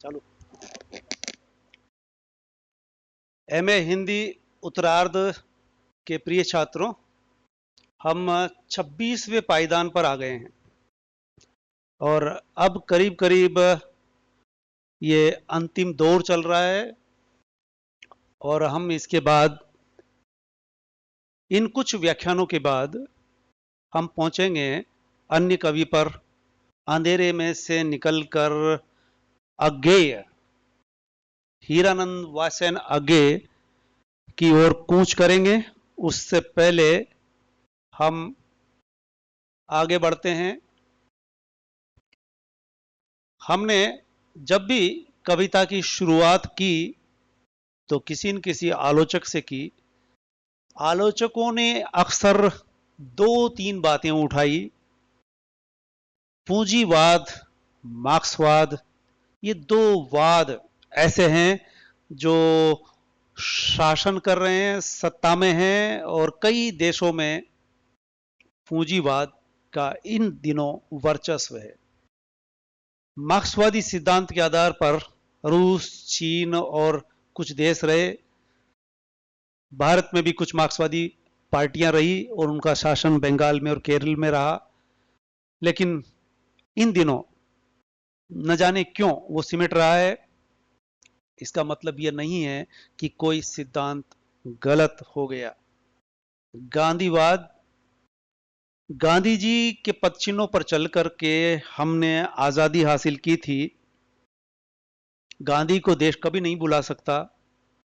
चालू। एमए हिंदी उत्तरार्ध के प्रिय छात्रों, हम 26वें पायदान पर आ गए हैं और अब करीब करीब ये अंतिम दौर चल रहा है और हम इसके बाद इन कुछ व्याख्यानों के बाद हम पहुंचेंगे अन्य कवि पर। अंधेरे में से निकलकर अज्ञेय हीरानंद वासेन अज्ञेय की ओर कूच करेंगे। उससे पहले हम आगे बढ़ते हैं। हमने जब भी कविता की शुरुआत की तो किसी न किसी आलोचक से की। आलोचकों ने अक्सर दो तीन बातें उठाई। पूंजीवाद, मार्क्सवाद, ये दो वाद ऐसे हैं जो शासन कर रहे हैं, सत्ता में हैं और कई देशों में पूंजीवाद का इन दिनों वर्चस्व है। मार्क्सवादी सिद्धांत के आधार पर रूस, चीन और कुछ देश रहे। भारत में भी कुछ मार्क्सवादी पार्टियां रही और उनका शासन बंगाल में और केरल में रहा। लेकिन इन दिनों न जाने क्यों वो सिमट रहा है। इसका मतलब यह नहीं है कि कोई सिद्धांत गलत हो गया। गांधीवाद, गांधी जी के पदचिन्हों पर चल करके हमने आजादी हासिल की थी। गांधी को देश कभी नहीं भुला सकता।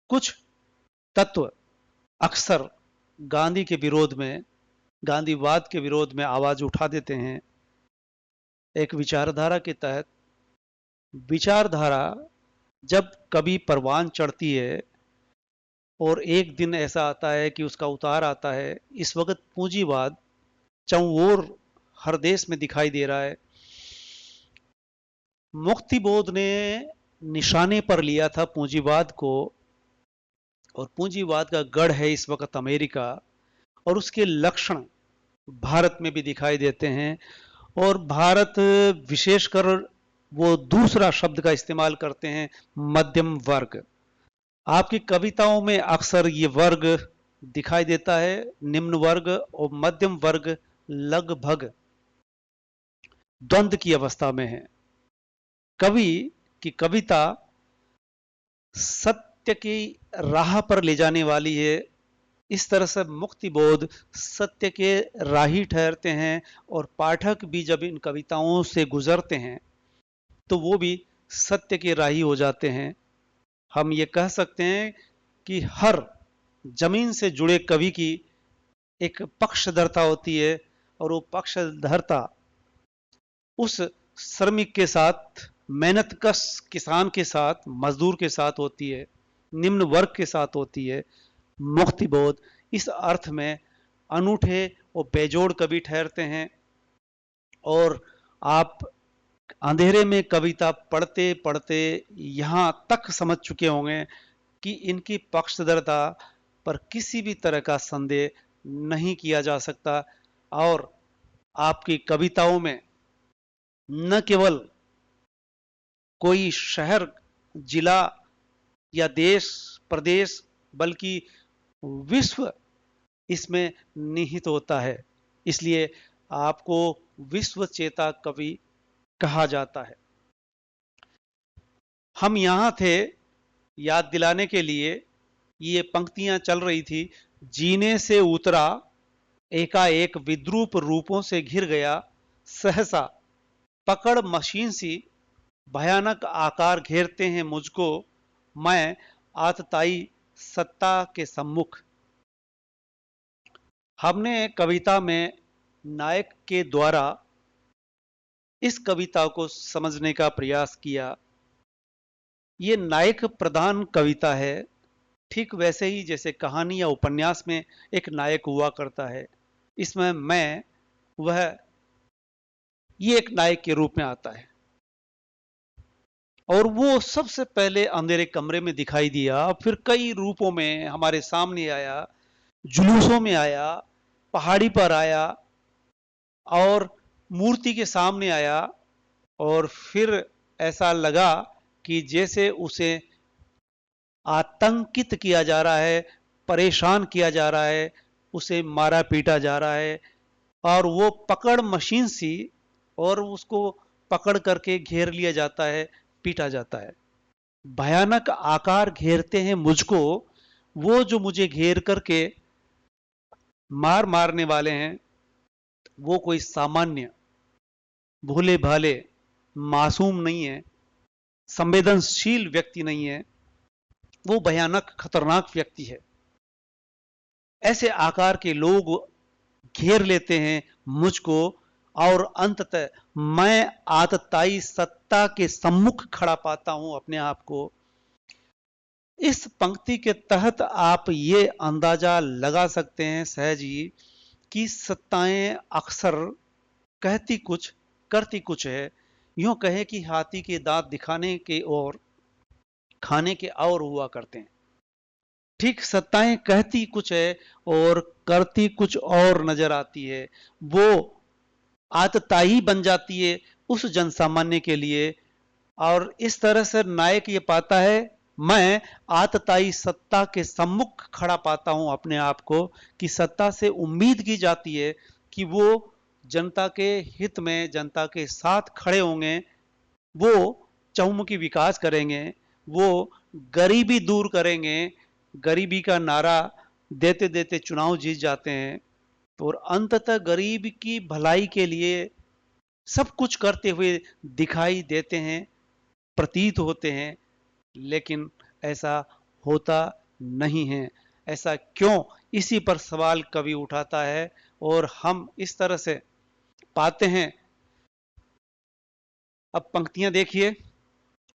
कुछ तत्व अक्सर गांधी के विरोध में, गांधीवाद के विरोध में आवाज उठा देते हैं। एक विचारधारा के तहत, विचारधारा जब कभी परवान चढ़ती है और एक दिन ऐसा आता है कि उसका उतार आता है, इस वक्त पूंजीवाद चौओर हर देश में दिखाई दे रहा है। मुक्तिबोध ने निशाने पर लिया था पूंजीवाद को और पूंजीवाद का गढ़ है इस वक्त अमेरिका और उसके लक्षण भारत में भी दिखाई देते हैं। और भारत विशेषकर वो दूसरा शब्द का इस्तेमाल करते हैं, मध्यम वर्ग। आपकी कविताओं में अक्सर ये वर्ग दिखाई देता है। निम्न वर्ग और मध्यम वर्ग लगभग द्वंद्व की अवस्था में है। कवि की कविता सत्य की राह पर ले जाने वाली है। इस तरह से मुक्तिबोध सत्य के राही ठहरते हैं और पाठक भी जब इन कविताओं से गुजरते हैं तो वो भी सत्य के राही हो जाते हैं। हम ये कह सकते हैं कि हर जमीन से जुड़े कवि की एक पक्षधरता होती है और वो पक्षधरता उस श्रमिक के साथ, मेहनतकश किसान के साथ, मजदूर के साथ होती है, निम्न वर्ग के साथ होती है। मुक्तिबोध इस अर्थ में अनूठे और बेजोड़ कवि ठहरते हैं। और आप अंधेरे में कविता पढ़ते पढ़ते यहां तक समझ चुके होंगे कि इनकी पक्षधरता पर किसी भी तरह का संदेह नहीं किया जा सकता। और आपकी कविताओं में न केवल कोई शहर, जिला या देश, प्रदेश, बल्कि विश्व इसमें निहित होता है। इसलिए आपको विश्व चेता कवि कहा जाता है। हम यहां थे याद दिलाने के लिए। ये पंक्तियां चल रही थी। जीने से उतरा, एकाएक विद्रूप रूपों से घिर गया, सहसा पकड़ मशीन सी भयानक आकार घेरते हैं मुझको, मैं आतताई सत्ता के सम्मुख। हमने कविता में नायक के द्वारा इस कविता को समझने का प्रयास किया। ये नायक प्रधान कविता है, ठीक वैसे ही जैसे कहानी या उपन्यास में एक नायक हुआ करता है। इसमें मैं, वह, ये एक नायक के रूप में आता है और वो सबसे पहले अंधेरे कमरे में दिखाई दिया, फिर कई रूपों में हमारे सामने आया, जुलूसों में आया, पहाड़ी पर आया और मूर्ति के सामने आया। और फिर ऐसा लगा कि जैसे उसे आतंकित किया जा रहा है, परेशान किया जा रहा है, उसे मारा पीटा जा रहा है, और वो पकड़ मशीन सी, और उसको पकड़ करके घेर लिया जाता है, पीटा जाता है। भयानक आकार घेरते हैं मुझको, वो जो मुझे घेर करके मारने वाले हैं, वो कोई सामान्य भोले भाले मासूम नहीं है, संवेदनशील व्यक्ति नहीं है, वो भयानक खतरनाक व्यक्ति है। ऐसे आकार के लोग घेर लेते हैं मुझको, और अंततः मैं आतताई सत्ता के सम्मुख खड़ा पाता हूं अपने आप को। इस पंक्ति के तहत आप ये अंदाजा लगा सकते हैं सहज ही कि सत्ताएं अक्सर कहती कुछ करती कुछ है। यूं कहे कि हाथी के दांत दिखाने के और खाने के और हुआ करते हैं। ठीक सत्ताएं कहती कुछ है और करती कुछ और नजर आती है। वो आतताई बन जाती है उस जनसामान्य के लिए, और इस तरह से नायक ये पाता है, मैं आतताई सत्ता के सम्मुख खड़ा पाता हूं अपने आप को, कि सत्ता से उम्मीद की जाती है कि वो जनता के हित में, जनता के साथ खड़े होंगे, वो चहुमुखी विकास करेंगे, वो गरीबी दूर करेंगे। गरीबी का नारा देते देते चुनाव जीत जाते हैं, और अंततः गरीब की भलाई के लिए सब कुछ करते हुए दिखाई देते हैं, प्रतीत होते हैं, लेकिन ऐसा होता नहीं है। ऐसा क्यों? इसी पर सवाल कवि उठाता है, और हम इस तरह से पाते हैं। अब पंक्तियां देखिए।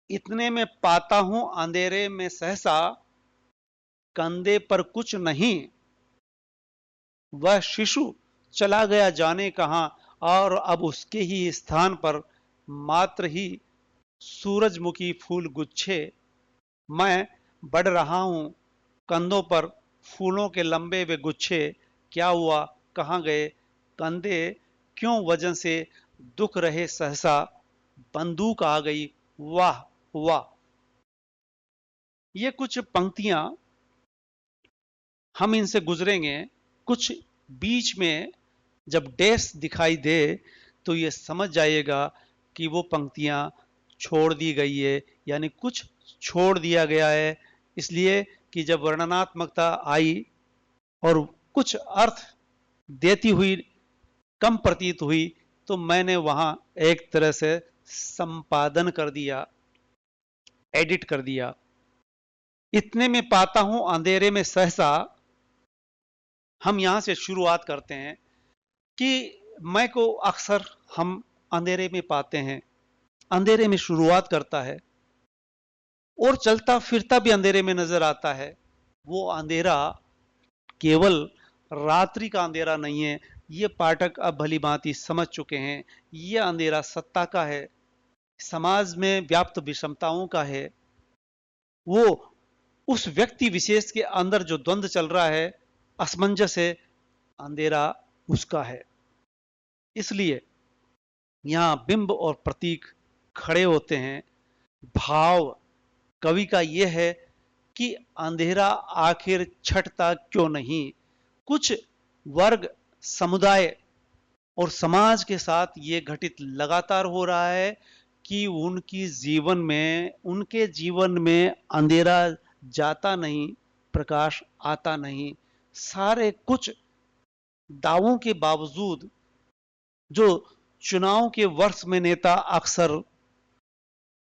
इतने में पाता हूं अंधेरे में सहसा, कंधे पर कुछ नहीं, वह शिशु चला गया जाने कहां, और अब उसके ही स्थान पर मात्र ही सूरजमुखी फूल गुच्छे। मैं बढ़ रहा हूं कंधों पर फूलों के लंबे वे गुच्छे, क्या हुआ कहां गए कंधे, क्यों वजन से दुख रहे सहसा, बंदूक आ गई वाह वाह। ये कुछ पंक्तियां हम इनसे गुजरेंगे, कुछ बीच में जब डैश दिखाई दे तो ये समझ जाइएगा कि वो पंक्तियां छोड़ दी गई है, यानी कुछ छोड़ दिया गया है, इसलिए कि जब वर्णनात्मकता आई और कुछ अर्थ देती हुई कम प्रतीत हुई, तो मैंने वहां एक तरह से संपादन कर दिया, एडिट कर दिया। इतने में पाता हूं अंधेरे में सहसा, हम यहां से शुरुआत करते हैं कि मैं को अक्सर हम अंधेरे में पाते हैं। अंधेरे में शुरुआत करता है और चलता फिरता भी अंधेरे में नजर आता है। वो अंधेरा केवल रात्रि का अंधेरा नहीं है, ये पाठक अब भली भांति समझ चुके हैं। ये अंधेरा सत्ता का है, समाज में व्याप्त विषमताओं का है। वो उस व्यक्ति विशेष के अंदर जो द्वंद्व चल रहा है, असमंजस है, अंधेरा उसका है। इसलिए यहां बिंब और प्रतीक खड़े होते हैं। भाव कवि का यह है कि अंधेरा आखिर छटता क्यों नहीं। कुछ वर्ग, समुदाय और समाज के साथ ये घटित लगातार हो रहा है कि उनके जीवन में अंधेरा जाता नहीं, प्रकाश आता नहीं। सारे कुछ दावों के बावजूद जो चुनाव के वर्ष में नेता अक्सर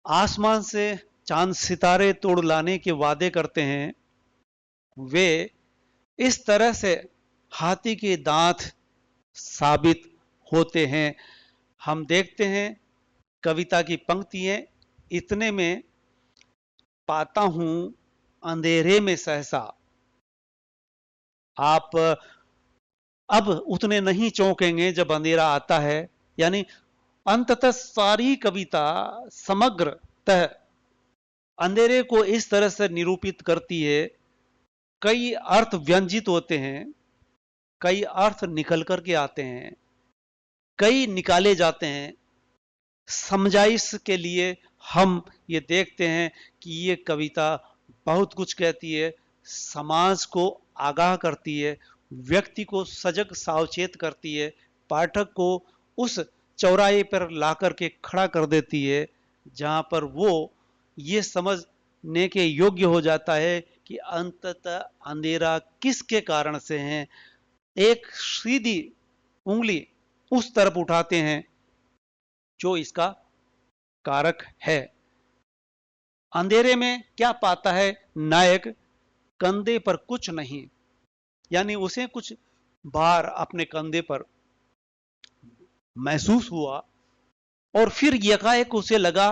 आसमान से चांद सितारे तोड़ लाने के वादे करते हैं, वे इस तरह से हाथी के दांत साबित होते हैं। हम देखते हैं कविता की पंक्तियां। इतने में पाता हूं अंधेरे में सहसा, आप अब उतने नहीं चौंकेंगे जब अंधेरा आता है। यानी अंततः सारी कविता समग्रतः अंधेरे को इस तरह से निरूपित करती है। कई अर्थ व्यंजित होते हैं, कई अर्थ निकल करके आते हैं, कई निकाले जाते हैं। समझाइश के लिए हम ये देखते हैं कि ये कविता बहुत कुछ कहती है, समाज को आगाह करती है, व्यक्ति को सजग सावचेत करती है, पाठक को उस चौराहे पर ला करके खड़ा कर देती है जहां पर वो ये समझने के योग्य हो जाता है कि अंततः अंधेरा किसके कारण से है। एक सीधी उंगली उस तरफ उठाते हैं जो इसका कारक है। अंधेरे में क्या पाता है नायक? कंधे पर कुछ नहीं, यानी उसे कुछ भार अपने कंधे पर महसूस हुआ और फिर यकाएक उसे लगा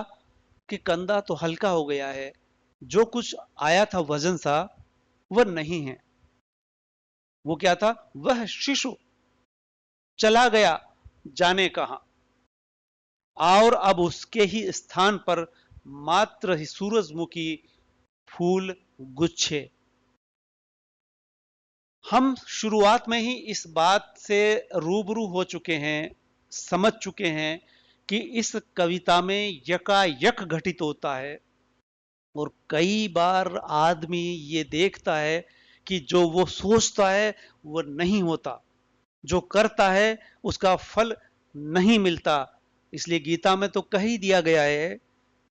कि कंधा तो हल्का हो गया है, जो कुछ आया था वजन सा वह नहीं है। वो क्या था? वह शिशु चला गया जाने कहां, और अब उसके ही स्थान पर मात्र ही सूरजमुखी फूल गुच्छे। हम शुरुआत में ही इस बात से रूबरू हो चुके हैं, समझ चुके हैं कि इस कविता में यकायक घटित होता है, और कई बार आदमी ये देखता है कि जो वो सोचता है वो नहीं होता, जो करता है उसका फल नहीं मिलता। इसलिए गीता में तो कह ही दिया गया है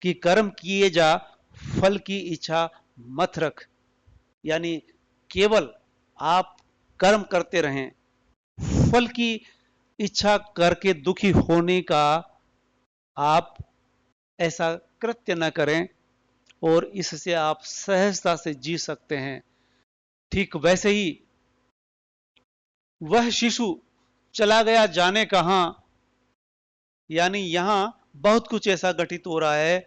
कि कर्म किए जा, फल की इच्छा मत रख। यानी केवल आप कर्म करते रहें, फल की इच्छा करके दुखी होने का आप ऐसा कृत्य न करें, और इससे आप सहजता से जी सकते हैं। ठीक वैसे ही वह शिशु चला गया जाने कहां, यानी यहां बहुत कुछ ऐसा घटित हो रहा है,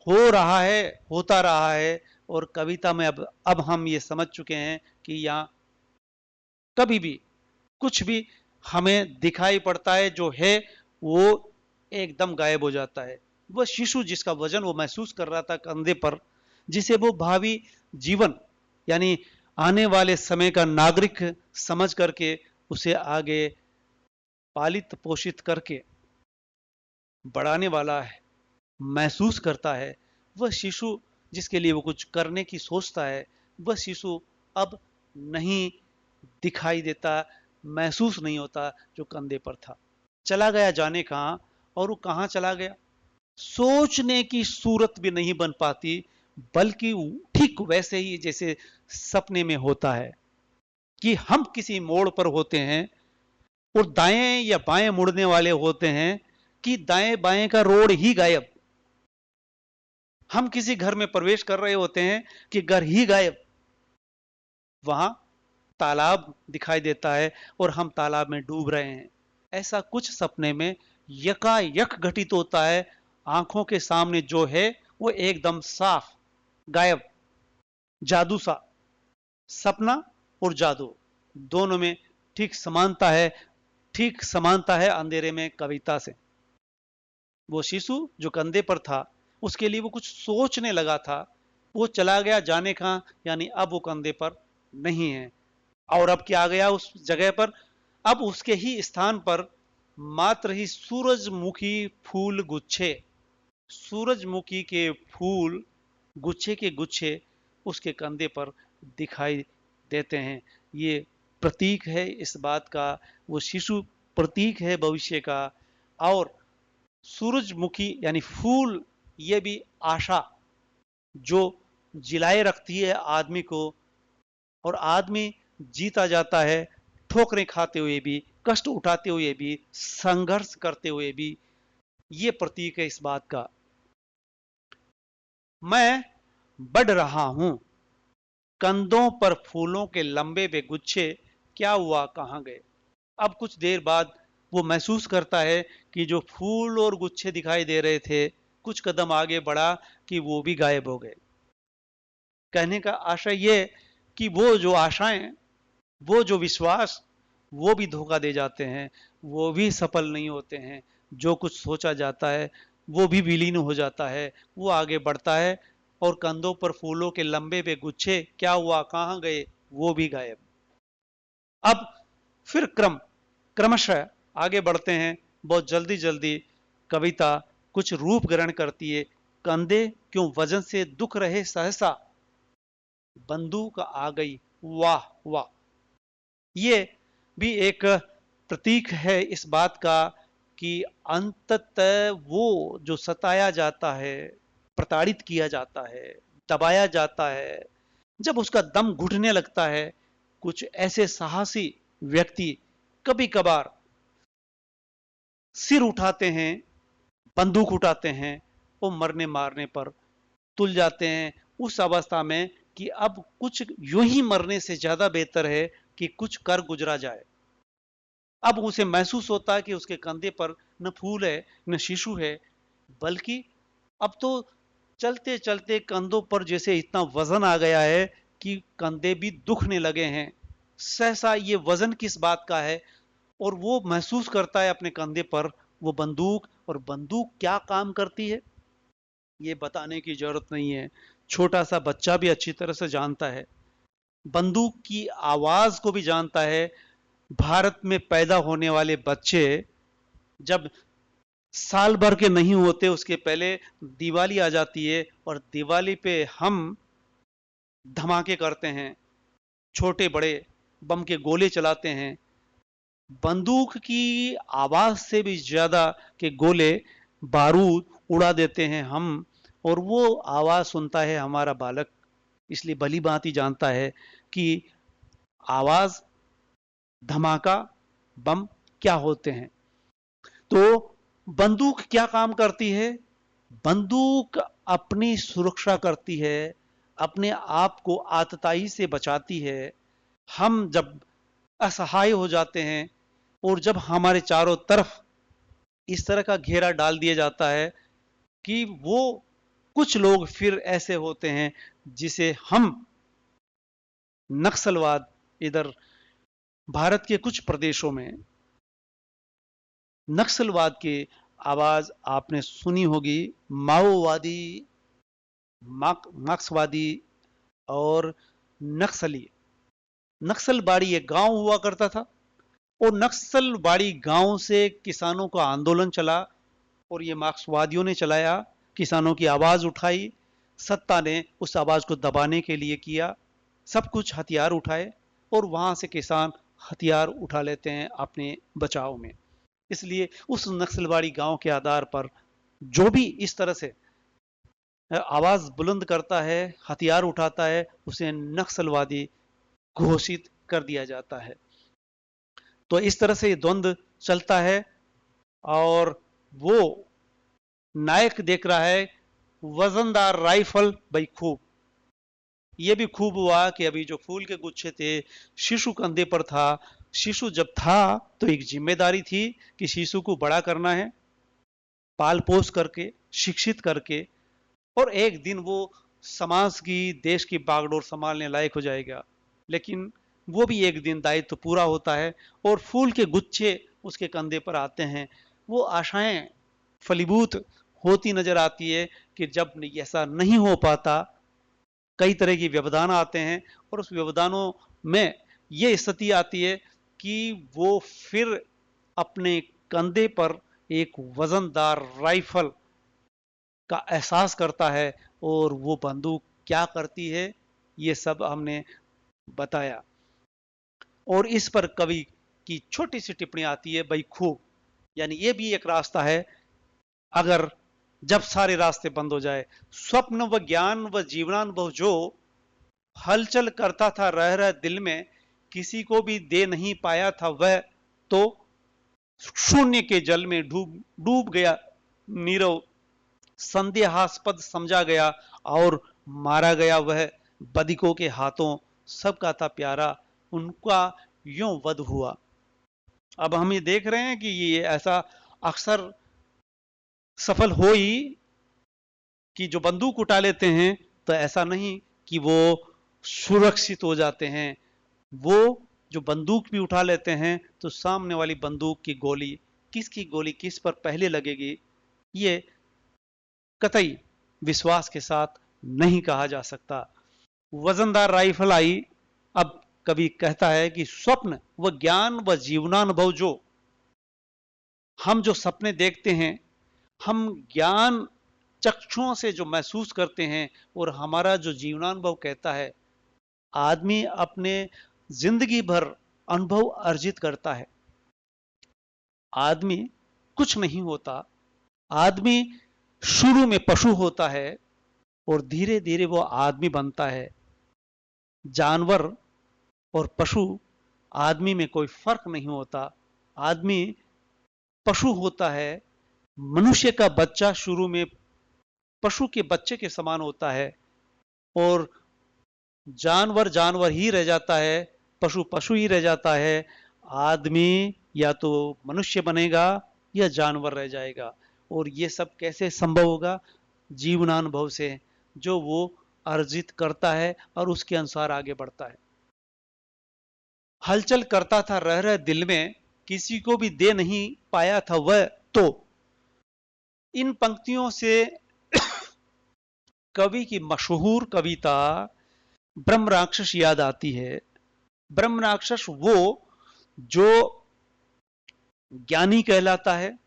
हो रहा है, होता रहा है, और कविता में अब हम ये समझ चुके हैं कि यहां कभी भी कुछ भी हमें दिखाई पड़ता है जो है वो एकदम गायब हो जाता है। वह शिशु जिसका वजन वो महसूस कर रहा था कंधे पर, जिसे वो भावी जीवन यानी आने वाले समय का नागरिक समझ करके उसे आगे पालित पोषित करके बढ़ाने वाला है, महसूस करता है, वह शिशु जिसके लिए वो कुछ करने की सोचता है, वह शिशु अब नहीं दिखाई देता, महसूस नहीं होता जो कंधे पर था। चला गया जाने कहां, और वो कहां चला गया सोचने की सूरत भी नहीं बन पाती, बल्कि ठीक वैसे ही जैसे सपने में होता है कि हम किसी मोड़ पर होते हैं और दाएं या बाएं मुड़ने वाले होते हैं कि दाएं बाएं का रोड ही गायब। हम किसी घर में प्रवेश कर रहे होते हैं कि घर ही गायब, वहां तालाब दिखाई देता है और हम तालाब में डूब रहे हैं। ऐसा कुछ सपने में यकायक घटित होता है, आंखों के सामने जो है वो एकदम साफ गायब, जादू सा। सपना और जादू दोनों में ठीक समानता है, ठीक समानता है अंधेरे में कविता से। वो शिशु जो कंधे पर था, उसके लिए वो कुछ सोचने लगा था, वो चला गया जाने कहां, यानी अब वो कंधे पर नहीं है। और अब क्या आ गया उस जगह पर? अब उसके ही स्थान पर मात्र ही सूरजमुखी फूल गुच्छे, सूरजमुखी के फूल गुच्छे के गुच्छे उसके कंधे पर दिखाई देते हैं। ये प्रतीक है इस बात का, वो शिशु प्रतीक है भविष्य का। और सूरजमुखी यानी फूल, ये भी आशा जो जिलाए रखती है आदमी को, और आदमी जीता जाता है ठोकरें खाते हुए भी, कष्ट उठाते हुए भी, संघर्ष करते हुए भी। ये प्रतीक है इस बात का। मैं बढ़ रहा हूं, कंधों पर फूलों के लंबे वे गुच्छे, क्या हुआ कहां गए? अब कुछ देर बाद वो महसूस करता है कि जो फूल और गुच्छे दिखाई दे रहे थे, कुछ कदम आगे बढ़ा कि वो भी गायब हो गए। कहने का आशय ये कि वो जो आशाएं, वो जो विश्वास, वो भी धोखा दे जाते हैं, वो भी सफल नहीं होते हैं। जो कुछ सोचा जाता है वो भी विलीन हो जाता है, वो आगे बढ़ता है, और कंधों पर फूलों के लंबे पे गुच्छे, क्या हुआ कहां गए, वो भी गायब। अब फिर क्रमशः आगे बढ़ते हैं, बहुत जल्दी जल्दी कविता कुछ रूप ग्रहण करती है। कंधे क्यों वजन से दुख रहे सहसा, बंदूक आ गई वाह वाह। ये भी एक प्रतीक है इस बात का कि अंततः वो जो सताया जाता है, प्रताड़ित किया जाता है, दबाया जाता है, जब उसका दम घुटने लगता है, कुछ ऐसे साहसी व्यक्ति कभी कभार सिर उठाते हैं, बंदूक उठाते हैं और मरने मारने पर तुल जाते हैं, उस अवस्था में कि अब कुछ यूं ही मरने से ज्यादा बेहतर है कि कुछ कर गुजरा जाए। अब उसे महसूस होता है कि उसके कंधे पर न फूल है न शिशु है, बल्कि अब तो चलते चलते कंधों पर जैसे इतना वजन आ गया है कि कंधे भी दुखने लगे हैं। सहसा ये वजन किस बात का है, और वो महसूस करता है अपने कंधे पर वो बंदूक, और बंदूक क्या काम करती है ये बताने की जरूरत नहीं है, छोटा सा बच्चा भी अच्छी तरह से जानता है, बंदूक की आवाज को भी जानता है। भारत में पैदा होने वाले बच्चे जब साल भर के नहीं होते उसके पहले दिवाली आ जाती है, और दिवाली पे हम धमाके करते हैं, छोटे बड़े बम के गोले चलाते हैं। बंदूक की आवाज से भी ज्यादा के गोले बारूद उड़ा देते हैं हम, और वो आवाज सुनता है हमारा बालक, इसलिए भली भांति जानता है कि आवाज, धमाका, बम क्या होते हैं। तो बंदूक क्या काम करती है? बंदूक अपनी सुरक्षा करती है, अपने आप को आतताई से बचाती है। हम जब असहाय हो जाते हैं और जब हमारे चारों तरफ इस तरह का घेरा डाल दिया जाता है कि वो कुछ लोग फिर ऐसे होते हैं जिसे हम नक्सलवाद, इधर भारत के कुछ प्रदेशों में नक्सलवाद की आवाज आपने सुनी होगी, माओवादी, मार्क्सवादी और नक्सली। नक्सलबाड़ी एक गांव हुआ करता था, और नक्सलबाड़ी गांव से किसानों का आंदोलन चला, और ये मार्क्सवादियों ने चलाया, किसानों की आवाज उठाई, सत्ता ने उस आवाज को दबाने के लिए किया, सब कुछ हथियार उठाए, और वहां से किसान हथियार उठा लेते हैं अपने बचाव में। इसलिए उस नक्सलबाड़ी गांव के आधार पर जो भी इस तरह से आवाज बुलंद करता है, हथियार उठाता है, उसे नक्सलवादी घोषित कर दिया जाता है। तो इस तरह से ये द्वंद्व चलता है, और वो नायक देख रहा है वजनदार राइफल भाई खूब। ये भी खूब हुआ कि अभी जो फूल के गुच्छे थे, शिशु कंधे पर था। शिशु जब था तो एक जिम्मेदारी थी कि शिशु को बड़ा करना है, पाल पोस करके, शिक्षित करके, और एक दिन वो समाज की, देश की बागडोर संभालने लायक हो जाएगा। लेकिन वो भी एक दिन दायित्व तो पूरा होता है, और फूल के गुच्छे उसके कंधे पर आते हैं। वो आशाएं फलीभूत होती नजर आती है कि जब ऐसा नहीं हो पाता, कई तरह के व्यवधान आते हैं, और उस व्यवधानों में ये स्थिति आती है कि वो फिर अपने कंधे पर एक वजनदार राइफल का एहसास करता है, और वो बंदूक क्या करती है ये सब हमने बताया। और इस पर कवि की छोटी सी टिप्पणी आती है भाई खूब, यानी ये भी एक रास्ता है, अगर जब सारे रास्ते बंद हो जाए, स्वप्न व ज्ञान व जीवनानुभव जो हलचल करता था रह रह दिल में, किसी को भी दे नहीं पाया था वह, तो शून्य के जल में डूब डूब गया नीरव, संदेहास्पद समझा गया और मारा गया वह, बदिकों के हाथों सबका था प्यारा, उनका यूं वध हुआ। अब हम ये देख रहे हैं कि ये ऐसा अक्सर सफल हो ही, कि जो बंदूक उठा लेते हैं तो ऐसा नहीं कि वो सुरक्षित हो जाते हैं। वो जो बंदूक भी उठा लेते हैं तो सामने वाली बंदूक की गोली, किसकी गोली किस पर पहले लगेगी, ये कतई विश्वास के साथ नहीं कहा जा सकता। वजनदार राइफल आई। अब कवि कहता है कि स्वप्न व ज्ञान व जीवनानुभव जो, हम जो सपने देखते हैं, हम ज्ञान चक्षुओं से जो महसूस करते हैं और हमारा जो जीवनानुभव कहता है, आदमी अपने जिंदगी भर अनुभव अर्जित करता है। आदमी कुछ नहीं होता, आदमी शुरू में पशु होता है और धीरे धीरे वो आदमी बनता है। जानवर और पशु आदमी में कोई फर्क नहीं होता। आदमी पशु होता है, मनुष्य का बच्चा शुरू में पशु के बच्चे के समान होता है और जानवर जानवर ही रह जाता है, पशु पशु ही रह जाता है। आदमी या तो मनुष्य बनेगा या जानवर रह जाएगा। और ये सब कैसे संभव होगा? जीवनानुभव से, जो वो अर्जित करता है और उसके अनुसार आगे बढ़ता है। हलचल करता था रह रहे दिल में, किसी को भी दे नहीं पाया था वह तो। इन पंक्तियों से कवि की मशहूर कविता ब्रह्म राक्षस याद आती है। ब्रह्म राक्षस वो जो ज्ञानी कहलाता है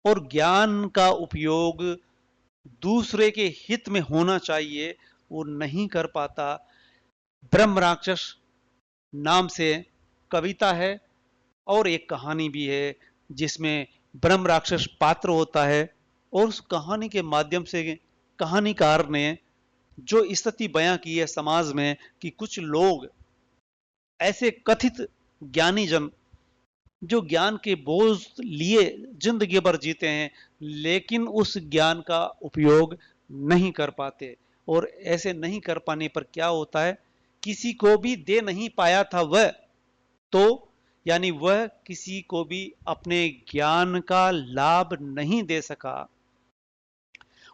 और ज्ञान का उपयोग दूसरे के हित में होना चाहिए, वो नहीं कर पाता। ब्रह्म राक्षस नाम से कविता है और एक कहानी भी है जिसमें ब्रह्म राक्षस पात्र होता है और उस कहानी के माध्यम से कहानीकार ने जो स्थिति बयां की है समाज में कि कुछ लोग ऐसे कथित ज्ञानी जन जो ज्ञान के बोझ लिए जिंदगी भर जीते हैं लेकिन उस ज्ञान का उपयोग नहीं कर पाते। और ऐसे नहीं कर पाने पर क्या होता है, किसी को भी दे नहीं पाया था वह तो, यानी वह किसी को भी अपने ज्ञान का लाभ नहीं दे सका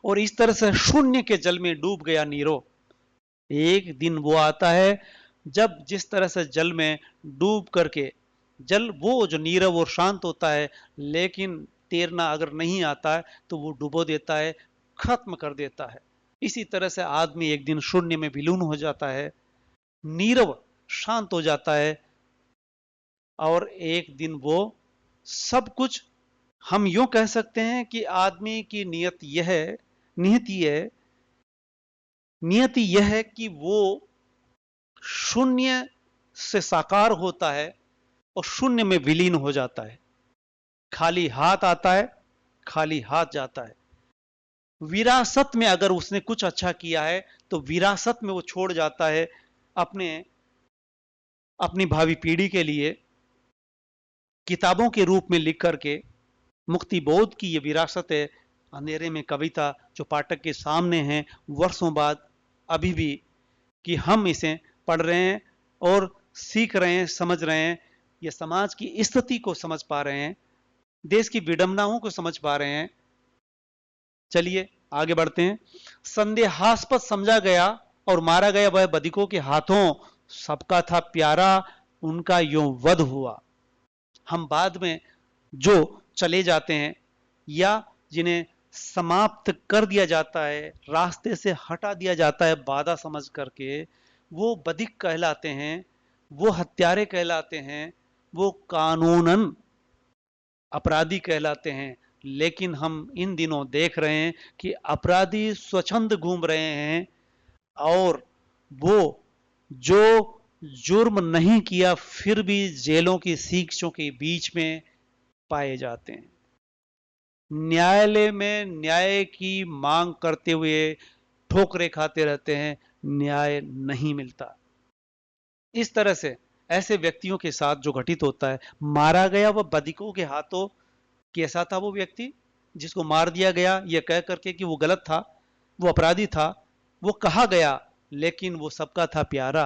और इस तरह से शून्य के जल में डूब गया नीरो। एक दिन वो आता है जब जिस तरह से जल में डूब करके, जल वो जो नीरव और शांत होता है, लेकिन तैरना अगर नहीं आता है तो वो डुबो देता है, खत्म कर देता है। इसी तरह से आदमी एक दिन शून्य में विलीन हो जाता है, नीरव शांत हो जाता है और एक दिन वो सब कुछ, हम यूं कह सकते हैं कि आदमी की नियति यह है कि वो शून्य से साकार होता है और शून्य में विलीन हो जाता है। खाली हाथ आता है, खाली हाथ जाता है। विरासत में अगर उसने कुछ अच्छा किया है तो विरासत में वो छोड़ जाता है अपने अपनी भावी पीढ़ी के लिए किताबों के रूप में लिख करके। मुक्ति बोध की ये विरासत है, अंधेरे में कविता जो पाठक के सामने है वर्षों बाद अभी भी, कि हम इसे पढ़ रहे हैं और सीख रहे हैं, समझ रहे हैं, ये समाज की स्थिति को समझ पा रहे हैं, देश की विडंबनाओं को समझ पा रहे हैं। चलिए आगे बढ़ते हैं। संदेहास्पद समझा गया और मारा गया वह बदिकों के हाथों, सबका था प्यारा उनका यूं वध हुआ। हम बाद में जो चले जाते हैं या जिन्हें समाप्त कर दिया जाता है, रास्ते से हटा दिया जाता है बाधा समझ करके, वो बदिक कहलाते हैं, वो हत्यारे कहलाते हैं, वो कानूनन अपराधी कहलाते हैं। लेकिन हम इन दिनों देख रहे हैं कि अपराधी स्वच्छंद घूम रहे हैं और वो जो जुर्म नहीं किया फिर भी जेलों की सीखों के बीच में पाए जाते हैं। न्यायालय में न्याय की मांग करते हुए ठोकरे खाते रहते हैं, न्याय नहीं मिलता। इस तरह से ऐसे व्यक्तियों के साथ जो घटित होता है, मारा गया वह बदिकों के हाथों। कैसा था वो व्यक्ति जिसको मार दिया गया यह कह करके कि वो गलत था, वो अपराधी था, वो कहा गया, लेकिन वो सबका था प्यारा।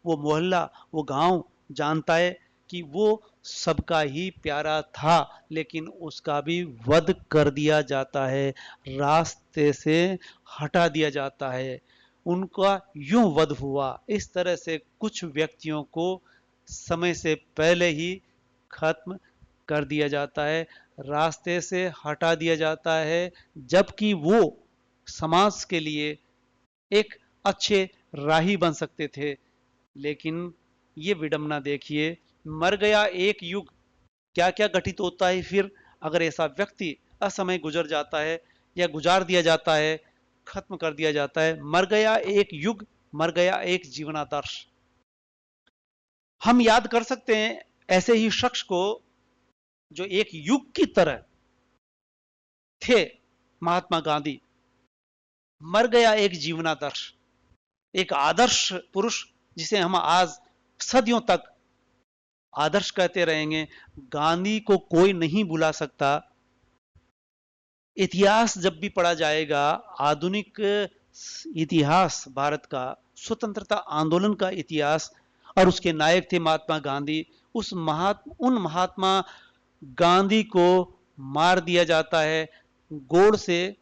वो मोहल्ला, वो गांव जानता है कि वो सबका ही प्यारा था, लेकिन उसका भी वध कर दिया जाता है, रास्ते से हटा दिया जाता है, उनका यूं वध हुआ। इस तरह से कुछ व्यक्तियों को समय से पहले ही खत्म कर दिया जाता है, रास्ते से हटा दिया जाता है, जबकि वो समाज के लिए एक अच्छे राही बन सकते थे। लेकिन ये विडंबना देखिए, मर गया एक युग, क्या क्या घटित होता है फिर अगर ऐसा व्यक्ति असमय गुजर जाता है। या गुजार दिया जाता है, खत्म कर दिया जाता है। मर गया एक युग, मर गया एक जीवनादर्श। हम याद कर सकते हैं ऐसे ही शख्स को जो एक युग की तरह थे, महात्मा गांधी। मर गया एक जीवनादर्श, एक आदर्श पुरुष जिसे हम आज सदियों तक आदर्श कहते रहेंगे। गांधी को कोई नहीं भुला सकता। इतिहास जब भी पढ़ा जाएगा, आधुनिक इतिहास भारत का, स्वतंत्रता आंदोलन का इतिहास, और उसके नायक थे महात्मा गांधी। उन महात्मा गांधी को मार दिया जाता है, गोड़ से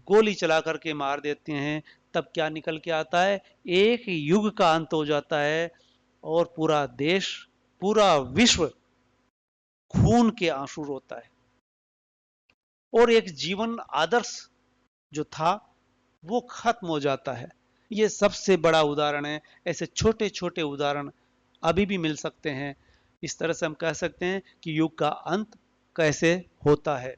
गोली चला करके मार देते हैं। तब क्या निकल के आता है? एक युग का अंत हो जाता है और पूरा देश, पूरा विश्व खून के आंसू रोता है, और एक जीवन आदर्श जो था वो खत्म हो जाता है। ये सबसे बड़ा उदाहरण है। ऐसे छोटे छोटे उदाहरण अभी भी मिल सकते हैं। इस तरह से हम कह सकते हैं कि युग का अंत कैसे होता है।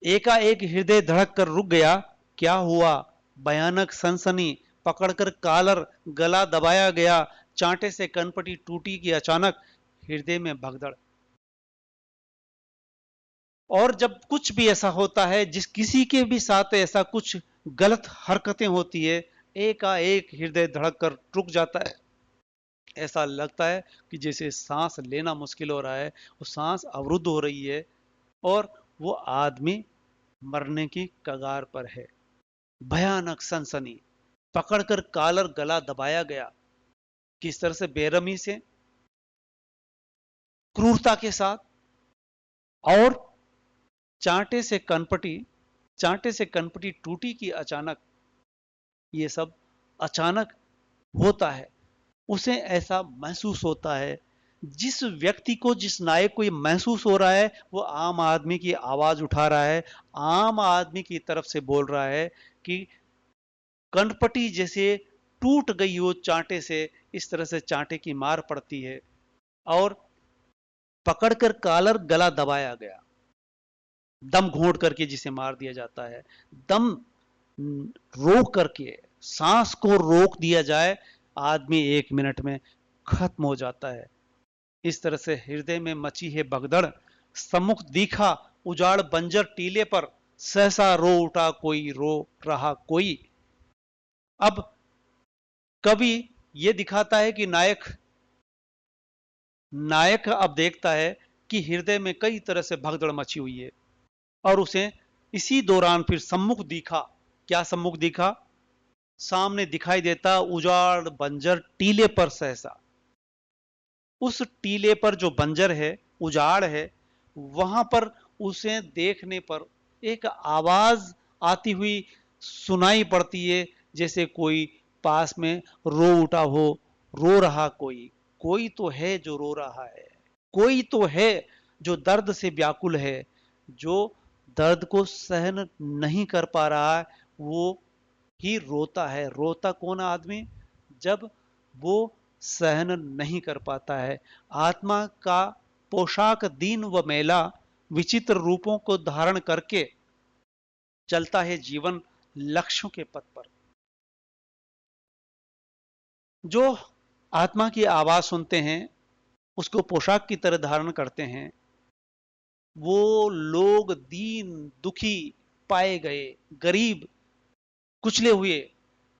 एकाएक हृदय धड़क कर रुक गया, क्या हुआ? भयानक सनसनी, पकड़कर कॉलर, गला दबाया गया, चांटे से कनपटी टूटी की अचानक, हृदय में भगदड़। और जब कुछ भी ऐसा होता है, जिस किसी के भी साथ ऐसा कुछ गलत हरकतें होती है, एकाएक हृदय धड़क कर रुक जाता है। ऐसा लगता है कि जैसे सांस लेना मुश्किल हो रहा है, वो सांस अवरुद्ध हो रही है और वो आदमी मरने की कगार पर है। भयानक सनसनी, पकड़कर कॉलर, गला दबाया गया। किस तरह से बेरहमी से, क्रूरता के साथ, और चांटे से कनपटी, चांटे से कनपटी टूटी की अचानक। ये सब अचानक होता है। उसे ऐसा महसूस होता है। जिस व्यक्ति को, जिस नायक को ये महसूस हो रहा है, वो आम आदमी की आवाज उठा रहा है, आम आदमी की तरफ से बोल रहा है कि कनपटी जैसे टूट गई हो चांटे से, इस तरह से चांटे की मार पड़ती है। और पकड़कर कॉलर, गला दबाया गया, दम घोंट करके जिसे मार दिया जाता है, दम रोक करके, सांस को रोक दिया जाए, आदमी 1 मिनट में खत्म हो जाता है। इस तरह से हृदय में मची है भगदड़, सम्मुख दिखा उजाड़ बंजर टीले पर, सहसा रो उठा कोई, रो रहा कोई। अब कवि ये दिखाता है कि नायक नायक अब देखता है कि हृदय में कई तरह से भगदड़ मची हुई है, और उसे इसी दौरान फिर सम्मुख दिखा। क्या सम्मुख दिखा? सामने दिखाई देता उजाड़ बंजर टीले पर सहसा। उस टीले पर जो बंजर है, उजाड़ है, वहां पर उसे देखने पर एक आवाज आती हुई सुनाई पड़ती है, जैसे कोई पास में रो उठा हो, रो रहा कोई। कोई तो है जो रो रहा है, कोई तो है जो दर्द से व्याकुल है, जो दर्द को सहन नहीं कर पा रहा है, वो ही रोता है। रोता कौन आदमी? जब वो सहन नहीं कर पाता है। आत्मा का पोशाक दीन व मैला, विचित्र रूपों को धारण करके चलता है जीवन लक्ष्यों के पथ पर। जो आत्मा की आवाज सुनते हैं, उसको पोशाक की तरह धारण करते हैं, वो लोग दीन दुखी पाए गए, गरीब, कुचले हुए,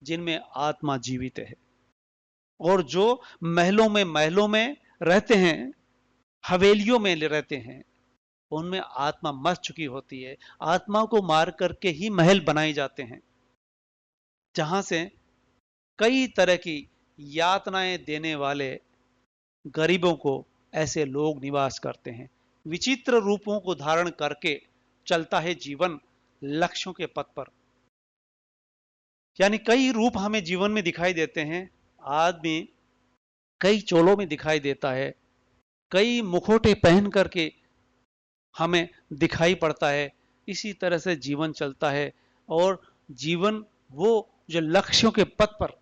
जिनमें आत्मा जीवित है। और जो महलों में रहते हैं, हवेलियों में रहते हैं, उनमें आत्मा मर चुकी होती है। आत्मा को मार करके ही महल बनाए जाते हैं, जहां से कई तरह की यातनाएं देने वाले गरीबों को ऐसे लोग निवास करते हैं। विचित्र रूपों को धारण करके चलता है जीवन लक्ष्यों के पथ पर। यानी कई रूप हमें जीवन में दिखाई देते हैं। आदमी कई चोलों में दिखाई देता है, कई मुखोटे पहन करके हमें दिखाई पड़ता है। इसी तरह से जीवन चलता है, और जीवन वो जो लक्ष्यों के पथ पर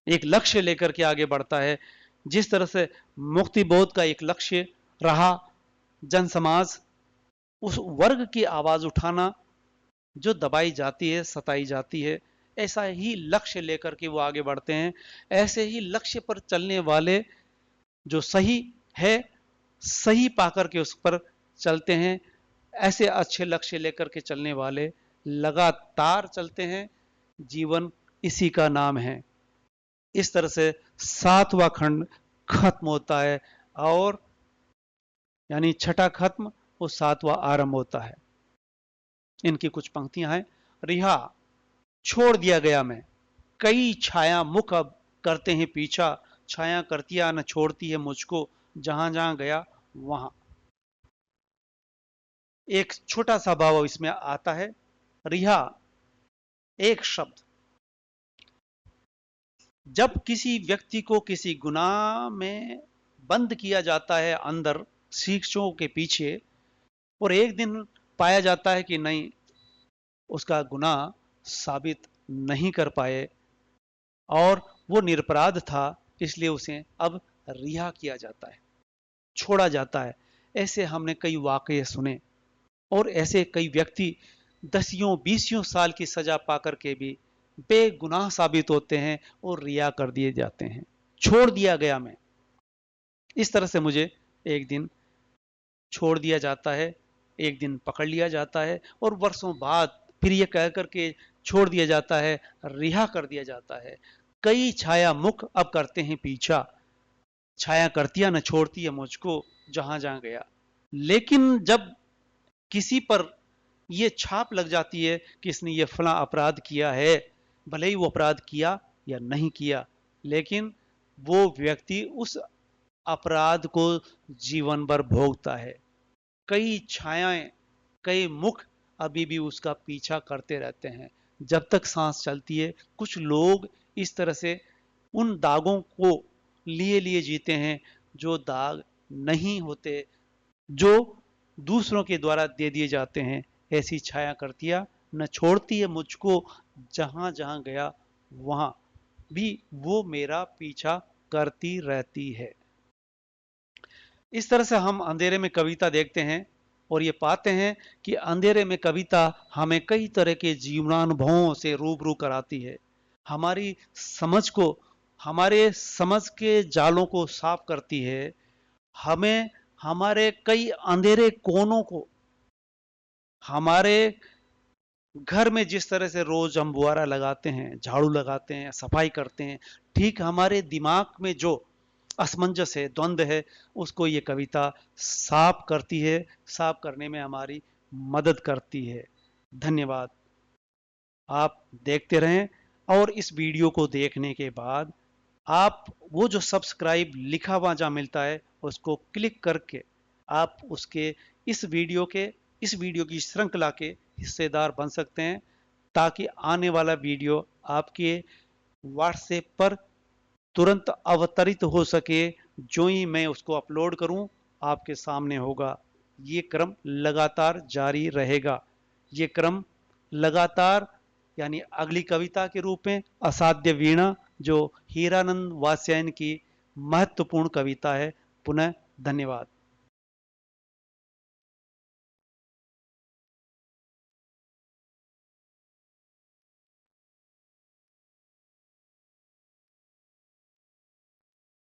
एक लक्ष्य लेकर के आगे बढ़ता है। जिस तरह से मुक्ति बोध का एक लक्ष्य रहा जन समाज, उस वर्ग की आवाज उठाना, जो दबाई जाती है, सताई जाती है, ऐसा ही लक्ष्य लेकर के वो आगे बढ़ते हैं। ऐसे ही लक्ष्य पर चलने वाले जो सही है, सही पाकर के उस पर चलते हैं, ऐसे अच्छे लक्ष्य लेकर के चलने वाले लगातार चलते हैं। जीवन इसी का नाम है। इस तरह से 7वां खंड खत्म होता है और यानी छठा खत्म, वो 7वां आरंभ होता है। इनकी कुछ पंक्तियां हैं। रिहा छोड़ दिया गया मैं, कई छाया मुख अब करते हैं पीछा, छाया करतिया न छोड़ती है मुझको, जहां जहां गया वहां। एक छोटा सा भाव इसमें आता है। रिहा एक शब्द, जब किसी व्यक्ति को किसी गुनाह में बंद किया जाता है अंदर शीशों के पीछे, और एक दिन पाया जाता है कि नहीं, उसका गुनाह साबित नहीं कर पाए और वो निरपराध था, इसलिए उसे अब रिहा किया जाता है, छोड़ा जाता है। ऐसे हमने कई वाकये सुने और ऐसे कई व्यक्ति दसियों बीसियों साल की सजा पाकर के भी बेगुनाह साबित होते हैं और रिहा कर दिए जाते हैं। छोड़ दिया गया मैं, इस तरह से मुझे एक दिन छोड़ दिया जाता है, एक दिन पकड़ लिया जाता है और वर्षों बाद फिर ये कह करके छोड़ दिया जाता है, रिहा कर दिया जाता है। कई छाया मुख अब करते हैं पीछा, छाया करतिया न छोड़ती है मुझको, जहां जहां गया। लेकिन जब किसी पर ये छाप लग जाती है कि इसने ये फला अपराध किया है, भले ही वो अपराध किया या नहीं किया, लेकिन वो व्यक्ति उस अपराध को जीवन भर भोगता है। कई छायाएं, कई मुख अभी भी उसका पीछा करते रहते हैं जब तक सांस चलती है। कुछ लोग इस तरह से उन दागों को लिए लिए जीते हैं जो दाग नहीं होते, जो दूसरों के द्वारा दे दिए जाते हैं। ऐसी छाया करतिया न छोड़ती है मुझको, जहां जहां गया वहां भी वो मेरा पीछा करती रहती है। इस तरह से हम अंधेरे में कविता देखते हैं और ये पाते हैं कि अंधेरे में कविता हमें कई तरह के जीवनानुभवों से रूबरू कराती है, हमारी समझ को, हमारे समझ के जालों को साफ करती है, हमें हमारे कई अंधेरे कोनों को, हमारे घर में जिस तरह से रोज हम बुआरा लगाते हैं, झाड़ू लगाते हैं, सफाई करते हैं, ठीक हमारे दिमाग में जो असमंजस है, द्वंद्व है, उसको ये कविता साफ करती है, साफ करने में हमारी मदद करती है। धन्यवाद। आप देखते रहें और इस वीडियो को देखने के बाद आप वो जो सब्सक्राइब लिखा हुआ जहाँ मिलता है उसको क्लिक करके आप उसके इस वीडियो की श्रृंखला के हिस्सेदार बन सकते हैं, ताकि आने वाला वीडियो आपके व्हाट्सएप पर तुरंत अवतरित हो सके। जो ही मैं उसको अपलोड करूं आपके सामने होगा। ये क्रम लगातार जारी रहेगा। ये क्रम लगातार, यानी अगली कविता के रूप में असाध्य वीणा, जो हीरानंद वात्स्यायन की महत्वपूर्ण कविता है। पुनः धन्यवाद।